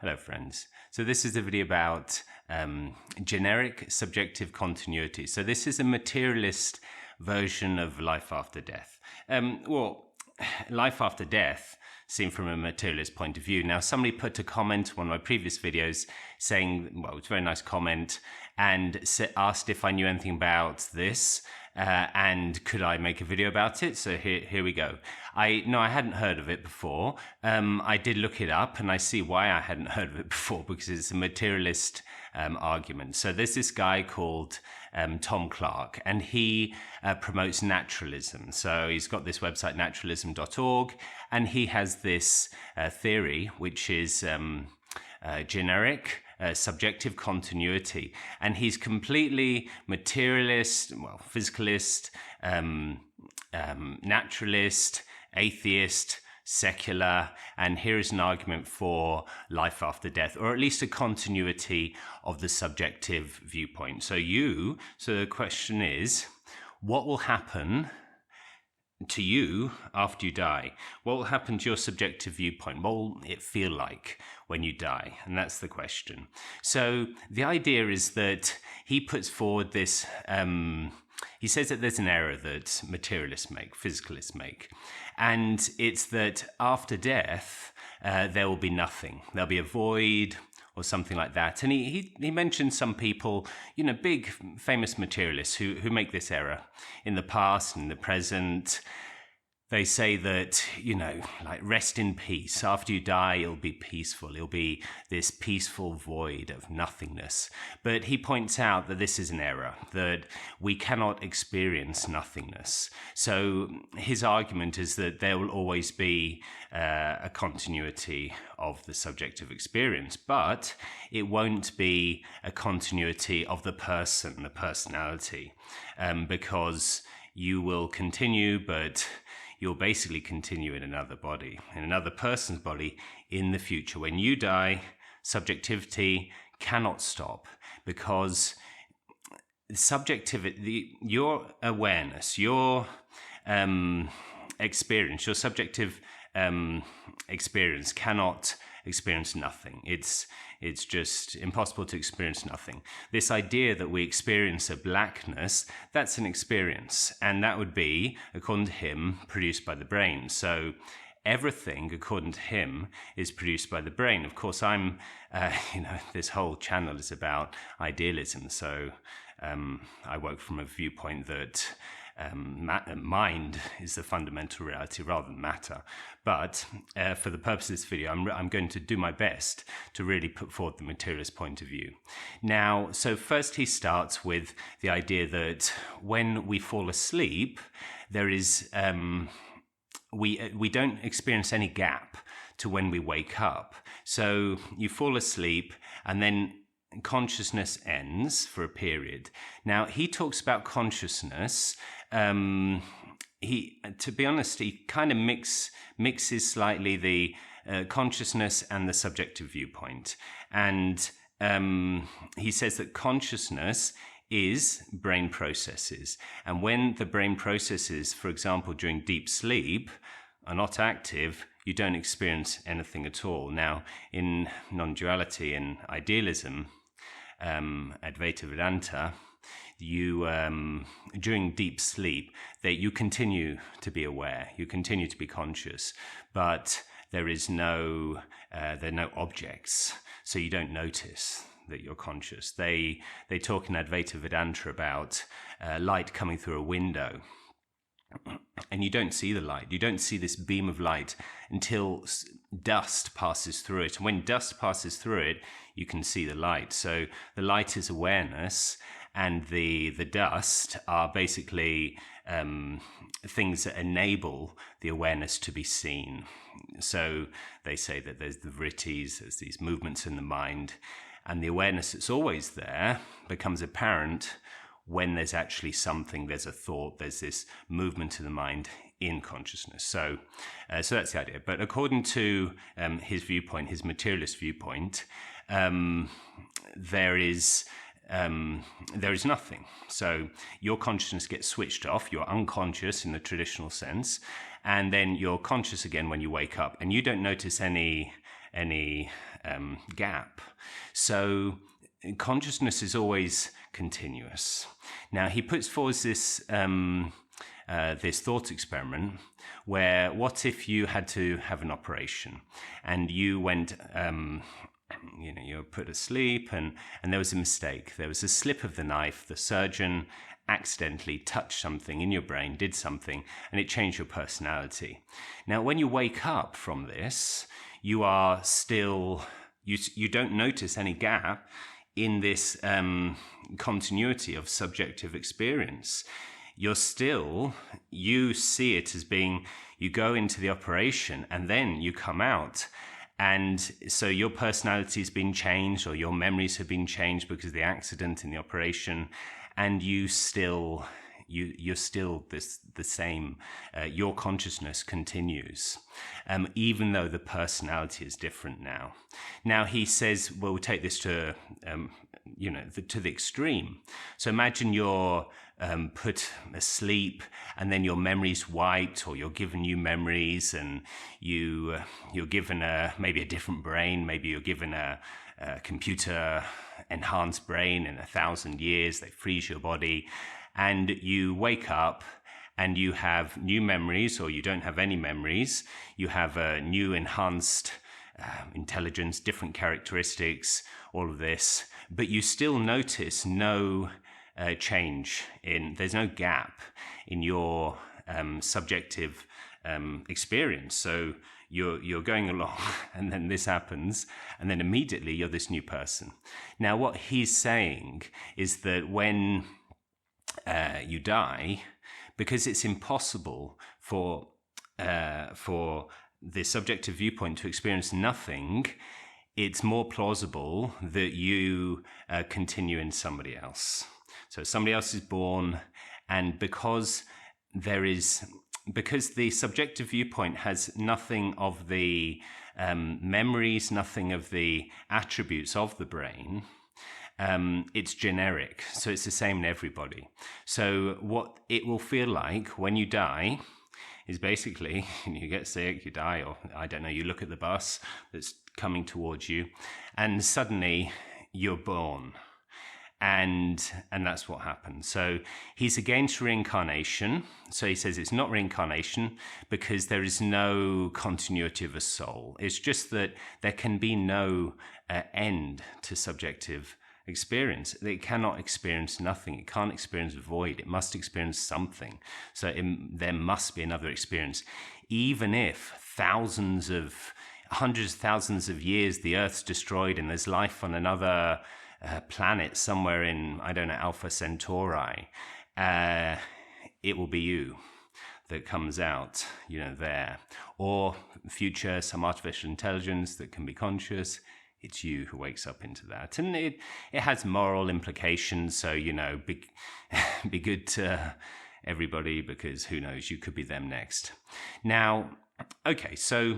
Hello friends. So this is a video about generic subjective continuity. So this is a materialist version of life after death. Life after death seen from a materialist point of view. Now somebody put a comment on one of my previous videos saying, well, it's a very nice comment, and asked if I knew anything about this and could I make a video about it. So here we go. I hadn't heard of it before. I did look it up and I see why I hadn't heard of it before, because it's a materialist argument. So there's this guy called Tom Clark, and he promotes naturalism. So he's got this website, naturalism.org, and he has this theory, which is generic subjective continuity, and he's completely materialist, physicalist, naturalist, atheist, secular, and here is an argument for life after death, or at least a continuity of the subjective viewpoint. So the question is, what will happen to you after you die? What will happen to your subjective viewpoint? What will it feel like when you die? And that's the question. So the idea is that he puts forward this, he says that there's an error that materialists make, physicalists make, and it's that after death, there will be nothing. There'll be a void or something like that. And he mentioned some people, big famous materialists who make this error in the past and the present. They say that, like rest in peace. After you die, it'll be peaceful. It'll be this peaceful void of nothingness. But he points out that this is an error, that we cannot experience nothingness. So his argument is that there will always be a continuity of the subjective experience, but it won't be a continuity of the person, the personality, because you will continue, but you'll basically continue in another body, in another person's body in the future. When you die, subjectivity cannot stop, because subjectivity, your awareness, your experience, your subjective experience cannot experience nothing. It's just impossible to experience nothing. This idea that we experience a blackness, that's an experience, and that would be, according to him, produced by the brain. So everything, according to him, is produced by the brain. Of course, this whole channel is about idealism, so I work from a viewpoint that mind is the fundamental reality rather than matter. But for the purpose of this video, I'm going to do my best to really put forward the materialist point of view. Now, so first he starts with the idea that when we fall asleep, there is we don't experience any gap to when we wake up. So you fall asleep and then consciousness ends for a period. Now, he talks about consciousness. To be honest, he kind of mixes slightly the consciousness and the subjective viewpoint. And he says that consciousness is brain processes. And when the brain processes, for example, during deep sleep, are not active, you don't experience anything at all. Now, in non-duality and idealism, Advaita Vedanta, you during deep sleep, that you continue to be aware, you continue to be conscious, but there are no objects, so you don't notice that you're conscious. They talk in Advaita Vedanta about light coming through a window, and you don't see the light. You don't see this beam of light until dust passes through it. And when dust passes through it, you can see the light. So the light is awareness, and the dust are basically things that enable the awareness to be seen. So they say that there's the vrittis, there's these movements in the mind, and the awareness that's always there becomes apparent when there's actually something, there's a thought, there's this movement in the mind in consciousness. So that's the idea. But according to his viewpoint, his materialist viewpoint, there is nothing. So your consciousness gets switched off, you're unconscious in the traditional sense, and then you're conscious again when you wake up, and you don't notice any gap. So consciousness is always continuous. Now he puts forward this this thought experiment where, what if you had to have an operation and you went you were put asleep and there was a mistake. There was a slip of the knife. The surgeon accidentally touched something in your brain, did something, and it changed your personality. Now, when you wake up from this, you are still, you don't notice any gap in this continuity of subjective experience. You see it as being, you go into the operation and then you come out. And so your personality has been changed, or your memories have been changed because of the accident in the operation, and you're still the same. Your consciousness continues, even though the personality is different now. Now he says, well, we'll take this to to the extreme. So imagine you're put asleep and then your memories wiped, or you're given new memories, and you're given maybe a different brain. Maybe you're given a computer enhanced brain in 1,000 years. They freeze your body and you wake up and you have new memories, or you don't have any memories. You have a new enhanced intelligence, different characteristics, all of this, but you still notice no change there's no gap in your subjective experience. So you're going along and then this happens, and then immediately you're this new person. Now what he's saying is that when you die, because it's impossible for the subjective viewpoint to experience nothing, it's more plausible that you continue in somebody else. So somebody else is born, and because the subjective viewpoint has nothing of the memories, nothing of the attributes of the brain, it's generic. So it's the same in everybody. So what it will feel like when you die is basically, you get sick, you die, or I don't know, you look at the bus that's coming towards you, and suddenly you're born. And that's what happens. So he's against reincarnation. So he says it's not reincarnation because there is no continuity of a soul. It's just that there can be no end to subjective experience. It cannot experience nothing. It can't experience void. It must experience something. So there must be another experience. Even if hundreds of thousands of years the Earth's destroyed and there's life on another planet somewhere in, I don't know, Alpha Centauri, it will be you that comes out, there. Or future, some artificial intelligence that can be conscious, it's you who wakes up into that. And it has moral implications, so, be good to everybody, because who knows, you could be them next. Now, okay, so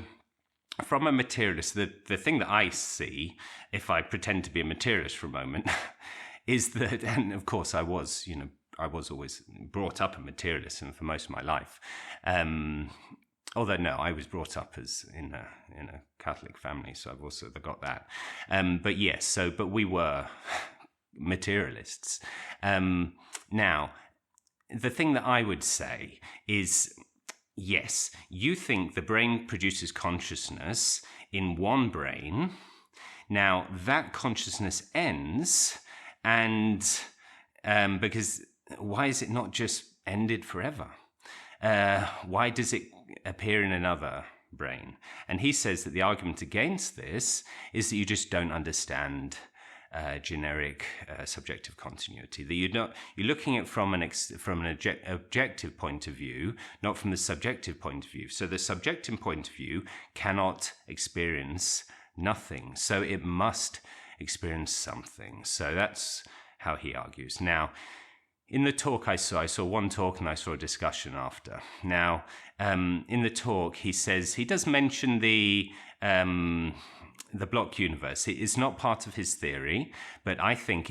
from a materialist, the thing that I see, if I pretend to be a materialist for a moment, is that, and of course I was always brought up a materialist, and for most of my life, although no, I was brought up as in a Catholic family, so I've also got that. But yes, but we were materialists. Now, the thing that I would say is, yes, you think the brain produces consciousness in one brain. Now, that consciousness ends, and because why is it not just ended forever? Why does it appear in another brain? And he says that the argument against this is that you just don't understand generic subjective continuity. That you're looking at from an objective point of view, not from the subjective point of view. So the subjective point of view cannot experience nothing, so it must experience something. So that's how he argues. Now, in the talk I saw one talk and I saw a discussion after. Now, in the talk, he says, he does mention the block universe. It is not part of his theory, but I think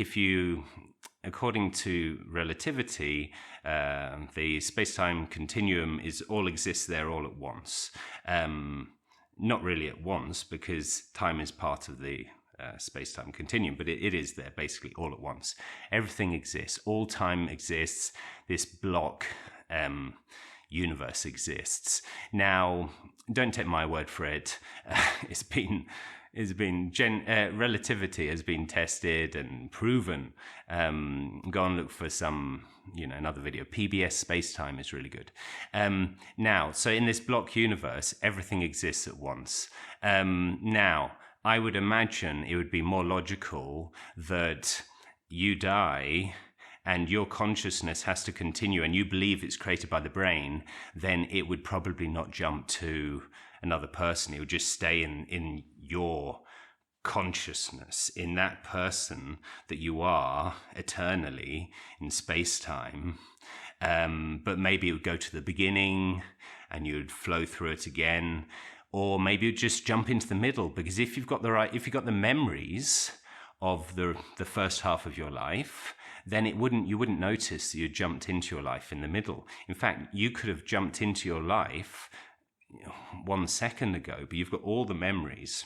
according to relativity, the space-time continuum all exists there all at once. not really at once, because time is part of the space-time continuum, but it is there basically all at once. Everything exists. All time exists. This block universe exists. Now, don't take my word for it. Relativity has been tested and proven. Go and look for some, another video. PBS Space-Time is really good. Now, so in this block universe, everything exists at once. Now, I would imagine it would be more logical that you die and your consciousness has to continue and you believe it's created by the brain, then it would probably not jump to another person. It would just stay in your consciousness, in that person that you are eternally in space-time. But maybe it would go to the beginning and you would flow through it again. Or maybe you'd just jump into the middle, because if you've got the memories of the first half of your life, then you wouldn't notice that you jumped into your life in the middle. In fact, you could have jumped into your life 1 second ago, but you've got all the memories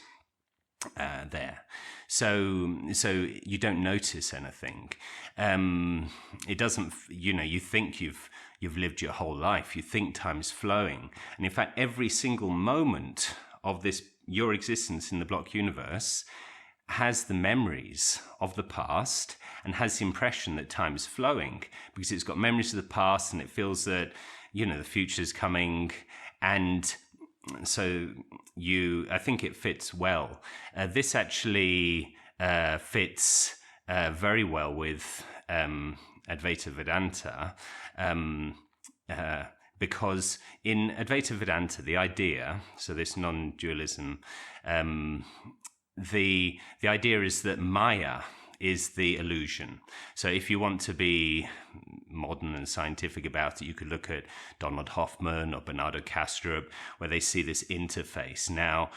there, so you don't notice anything. It doesn't, you think you've lived your whole life. You think time's flowing, and in fact, every single moment of your existence in the block universe has the memories of the past and has the impression that time is flowing, because it's got memories of the past and it feels that the future's coming. And so I think it fits well. This actually fits very well with Advaita Vedanta, because in Advaita Vedanta, the idea, so this non-dualism, the idea is that Maya is the illusion. So if you want to be modern and scientific about it, you could look at Donald Hoffman or Bernardo Kastrup, where they see this interface. Now,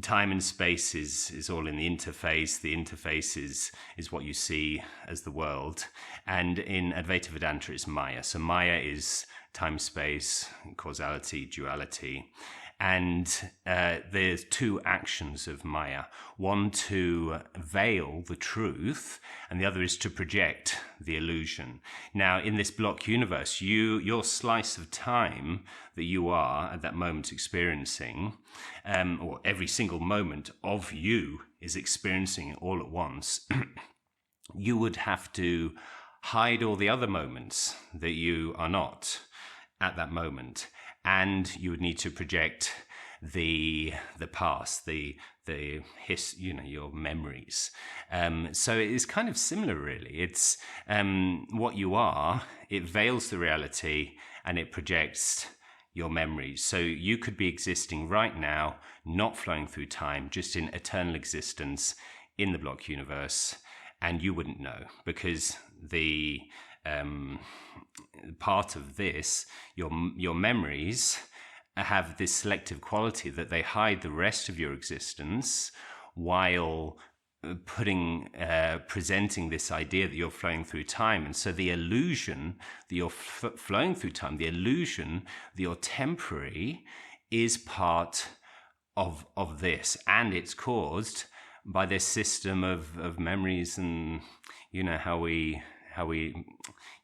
time and space is all in the interface. The interface is what you see as the world. And in Advaita Vedanta, it's Maya. So Maya is time, space, causality, duality. And there's two actions of Maya. One to veil the truth, and the other is to project the illusion. Now, in this block universe, your slice of time that you are at that moment experiencing, or every single moment of you is experiencing it all at once, you would have to hide all the other moments that you are not at that moment. And you would need to project the past, your memories. So it is kind of similar, really. It's what you are. It veils the reality and it projects your memories. So you could be existing right now, not flowing through time, just in eternal existence in the block universe, and you wouldn't know, because the part of this, your memories have this selective quality that they hide the rest of your existence while presenting this idea that you're flowing through time. And so the illusion that you're flowing through time, the illusion that you're temporary, is part of this, and it's caused by this system of memories and how we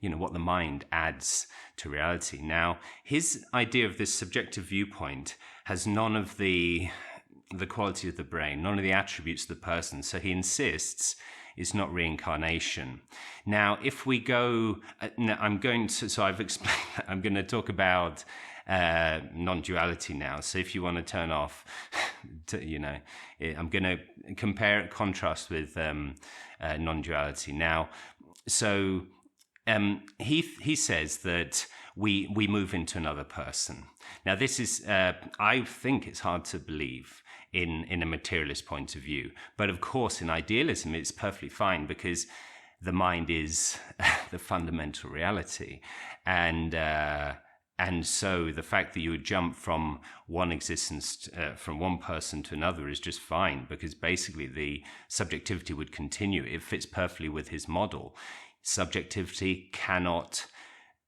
what the mind adds to reality. Now, his idea of this subjective viewpoint has none of the quality of the brain, none of the attributes of the person. So he insists it's not reincarnation. Now, if we go, I've explained that. I'm going to talk about non-duality now. So if you want to turn off, I'm going to contrast with non-duality. Now, so he says that we move into another person. Now, this is, I think it's hard to believe in a materialist point of view. But of course, in idealism, it's perfectly fine, because the mind is the fundamental reality. And so the fact that you would jump from one existence, from one person to another, is just fine, because basically the subjectivity would continue. It fits perfectly with his model. Subjectivity cannot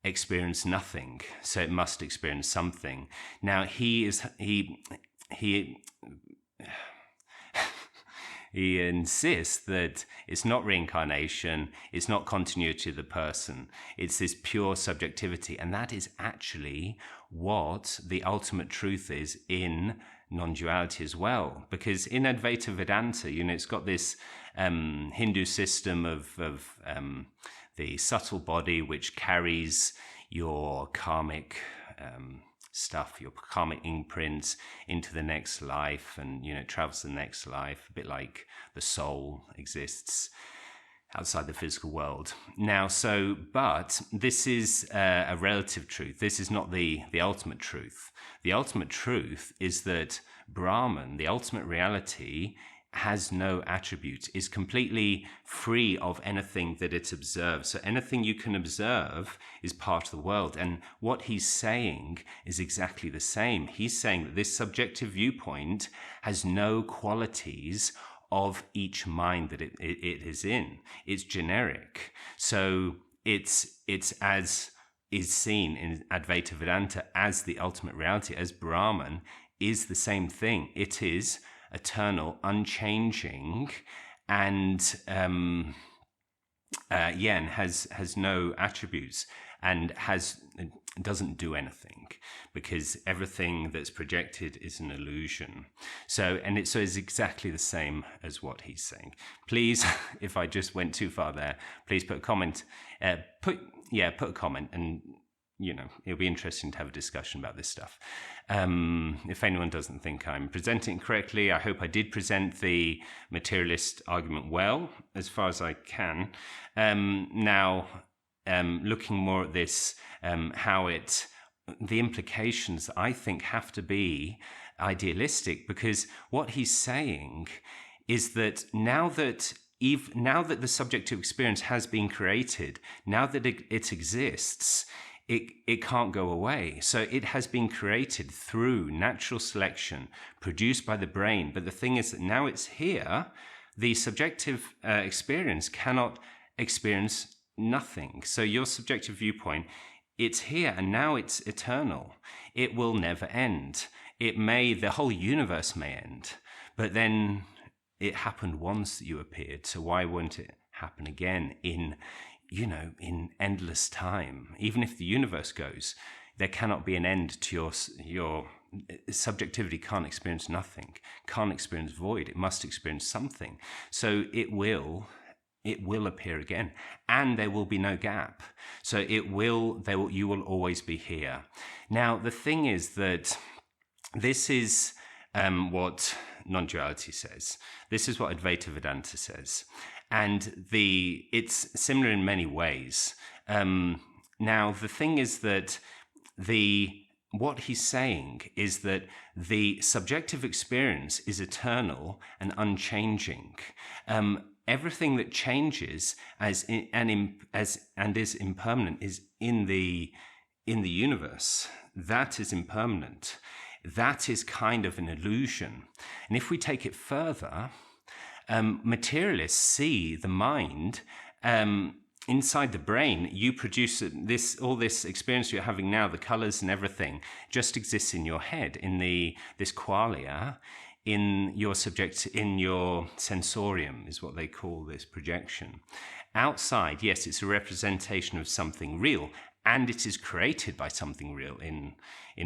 experience nothing, so it must experience something. Now, he he insists that it's not reincarnation, it's not continuity of the person, it's this pure subjectivity. And that is actually what the ultimate truth is in non-duality as well. Because in Advaita Vedanta, it's got this Hindu system of the subtle body which carries your karmic stuff, your karmic imprints into the next life, and it travels to the next life, a bit like the soul exists outside the physical world. Now, but this is a relative truth. This is not the ultimate truth. The ultimate truth is that Brahman, the ultimate reality, has no attributes, is completely free of anything that it observes. So anything you can observe is part of the world. And what he's saying is exactly the same. He's saying that this subjective viewpoint has no qualities of each mind that it is in. It's generic. So it's as is seen in Advaita Vedanta as the ultimate reality, as Brahman is the same thing. It is eternal, unchanging, and and has no attributes, and doesn't do anything, because everything that's projected is an illusion. So it's exactly the same as what he's saying. Please, if I just went too far there, please put a comment. Put a comment, and it'll be interesting to have a discussion about this stuff. If anyone doesn't think I'm presenting it correctly, I hope I did present the materialist argument well, as far as I can. Now, looking more at this, the implications, I think, have to be idealistic, because what he's saying is that now that the subjective experience has been created, now that it exists, it can't go away. So it has been created through natural selection, produced by the brain. But the thing is that now it's here, the subjective experience cannot experience nothing. So your subjective viewpoint, it's here and now it's eternal. It will never end. The whole universe may end, but then it happened once that you appeared. So why won't it happen again in endless time? Even if the universe goes, there cannot be an end to your subjectivity. Can't experience nothing, can't experience void. It must experience something. So it will appear again, and there will be no gap. So you will always be here. Now, the thing is that this is what non-duality says. This is what Advaita Vedanta says. And it's similar in many ways. Now, the thing is that what he's saying is that the subjective experience is eternal and unchanging. Everything that changes and is impermanent is in the universe. That is impermanent. That is kind of an illusion. And if we take it further, materialists see the mind inside the brain. You produce all this experience you're having now, the colors and everything, just exists in your head, in this qualia, in your sensorium is what they call this projection. Outside, yes, it's a representation of something real, and it is created by something real. In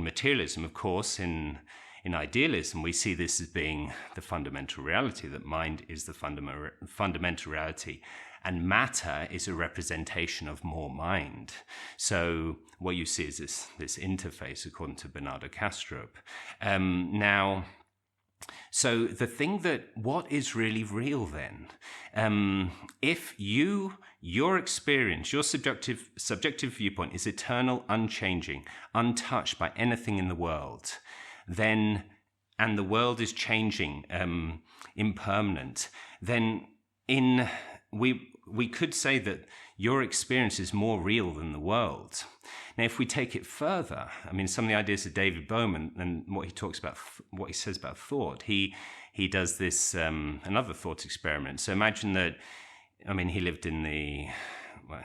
materialism, of course, in idealism, we see this as being the fundamental reality, that mind is the fundamental reality, and matter is a representation of more mind. So what you see is this interface, according to Bernardo Kastrup. So the thing what is really real then? If your experience, your subjective viewpoint is eternal, unchanging, untouched by anything in the world, and the world is changing, impermanent, then we could say that your experience is more real than the world. Now, if we take it further, some of the ideas of David Bowman and what he says about thought, he does this another thought experiment. So imagine that, he lived in the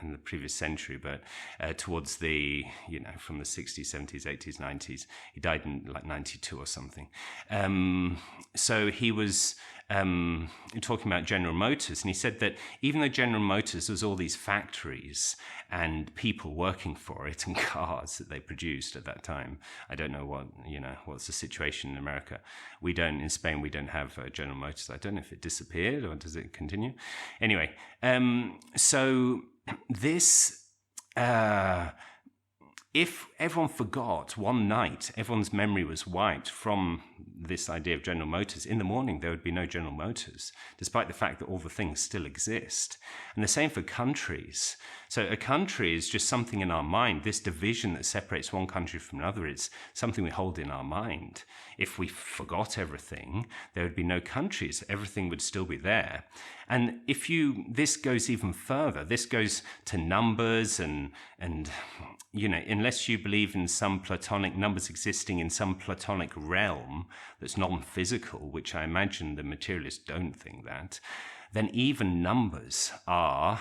in the previous century, but towards the, from the 60s, 70s, 80s, 90s. He died in like 92 or something. So he was talking about General Motors, and he said that even though General Motors was all these factories and people working for it and cars that they produced at that time, I don't know what's the situation in America. In Spain, we don't have General Motors. I don't know if it disappeared or does it continue? Anyway, so this, if everyone forgot one night, everyone's memory was wiped from this idea of General Motors, in the morning there would be no General Motors, despite the fact that all the things still exist. And the same for countries. So a country is just something in our mind. This division that separates one country from another, it's something we hold in our mind. If we forgot everything, there would be no countries. Everything would still be there. And this goes even further. This goes to numbers and unless you believe in some Platonic numbers existing in some Platonic realm that's non-physical, which I imagine the materialists don't think that, then even numbers are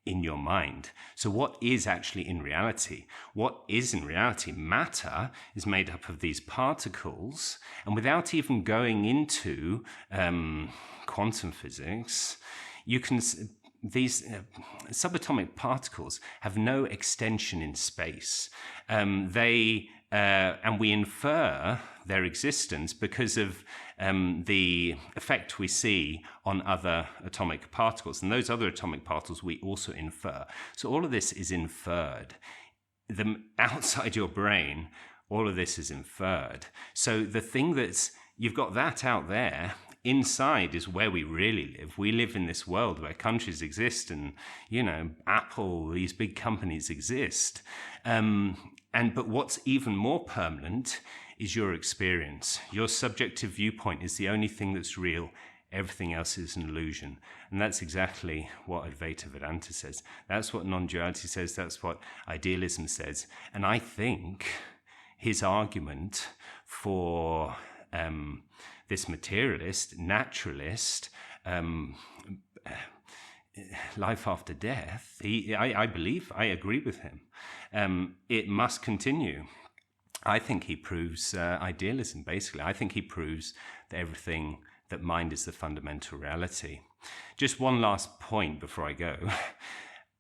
in your mind. So what is actually in reality? What is in reality? Matter is made up of these particles, and without even going into quantum physics, these subatomic particles have no extension in space. And we infer their existence because of the effect we see on other atomic particles. And those other atomic particles we also infer. So all of this is inferred. Outside your brain, all of this is inferred. So the thing you've got that out there. Inside is where we really live. We live in this world where countries exist and, Apple, these big companies exist. But what's even more permanent is your experience. Your subjective viewpoint is the only thing that's real. Everything else is an illusion. And that's exactly what Advaita Vedanta says. That's what non-duality says. That's what idealism says. And I think his argument for this materialist, naturalist, life after death, I agree with him. It must continue. I think he proves idealism, basically. I think he proves that mind is the fundamental reality. Just one last point before I go.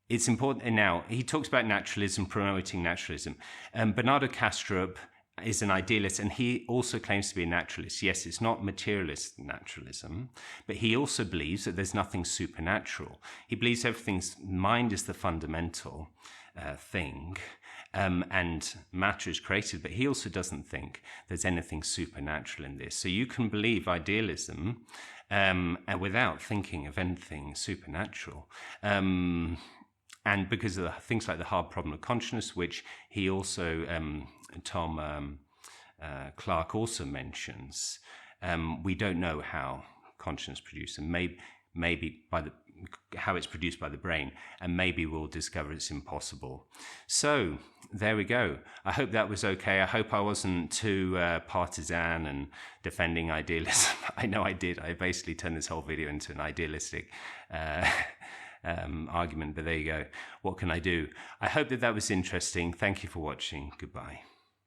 It's important. Now, he talks about naturalism, promoting naturalism. Bernardo Kastrup is an idealist, and he also claims to be a naturalist. Yes, it's not materialist naturalism, but he also believes that there's nothing supernatural. He believes mind is the fundamental thing, and matter is created, but he also doesn't think there's anything supernatural in this. So you can believe idealism without thinking of anything supernatural. And because of things like the hard problem of consciousness, which he also, Tom Clark also mentions, we don't know how consciousness is produced, and maybe how it's produced by the brain, and maybe we'll discover it's impossible. So there we go. I hope that was okay. I hope I wasn't too partisan and defending idealism. I know I did. I basically turned this whole video into an idealistic argument, but there you go. What can I do? I hope that was interesting. Thank you for watching. Goodbye.